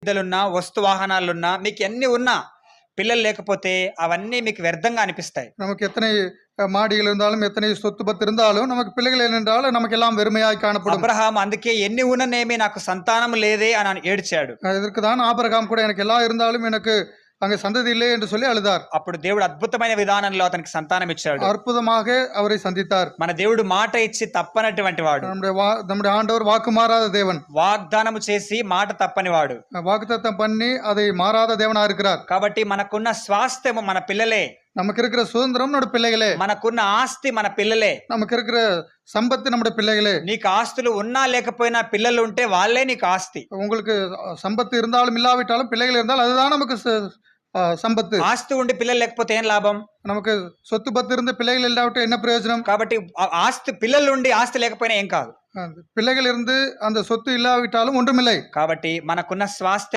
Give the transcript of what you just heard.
విద్యలున్నా, వస్తు వాహనాలున్నా, మీకు ఎన్ని ఉన్నా పిల్లలు లేకపోతే అవన్నీ మీకు వ్యర్థంగా అనిపిస్తాయి. நமக்கு எத்தனை மாடிகள் இருந்தாலும், எத்தனை சொத்து பத்து இருந்தாலும், நமக்கு பிள்ளைகள் ஏனென்றால் நமக்கு எல்லாம் வெறுமையாய் காணப்படும். అబ్రహాం అందుకే ఎన్ని ఉన్ననేమి నాకు సంతానం లేదే అని ఏడ్చాడు. இதற்கு தான் ஆபிரகாம் கூட எனக்கு எல்லாம் இருந்தாலும் எனக்கு அங்கே சந்ததி இல்லை என்று சொல்லி அழுதார். అప్పుడు దేవుడు అద్భుతమైన విధానంలో అతనికి సంతానం ఇచ్చాడు. அற்புதமாக அவரை சந்தித்தார். మన దేవుడు మాట ఇచ్చి తప్పనటువంటి వాడు. நம்முடைய ஆண்டவர் வாக்கு மாறாத தேவன். వాగ్దానము చేసి మాట తప్పని వాడు. வாக்குத்தத்தம் பண்ணி அதை மாறாத தேவனா இருக்கிறார். కాబట్టి మనకున్న స్వాస్థ్యము మన పిల్లలే. நமக்கு இருக்கிற சுதந்திரம் நம்முடைய பிள்ளைகளே. మనకున్న ఆస్తి మన పిల్లలే. நமக்கு இருக்கிற சம்பத்து நம்முடைய பிள்ளைகளே. నీకు ఆస్తులు ఉన్నా లేకపోయినా పిల్లలు ఉంటే వాళ్ళే నీకు ఆస్తి. உங்களுக்கு சம்பத்து இருந்தாலும் இல்லாவிட்டாலும் பிள்ளைகள் இருந்தால் அதுதான் நமக்கு சம்பத்து. ఆస్తి ఉండి పిల్లలు లేకపోతే ఏం లాభం? நமக்கு சொத்து பத்து இருந்த பிள்ளைகள் இல்லாவிட்டு என்ன பிரயோஜனம்? కాబట్టి ఆస్తి పిల్లలు ఉండి ఆస్తి లేకపోయినా ఏం కాదు. பிள்ளைகள் இருந்து அந்த சொத்து இல்லாவிட்டாலும் ஒன்றுமில்லை. కాబట్టి మనకున్న స్వాస్థ్యం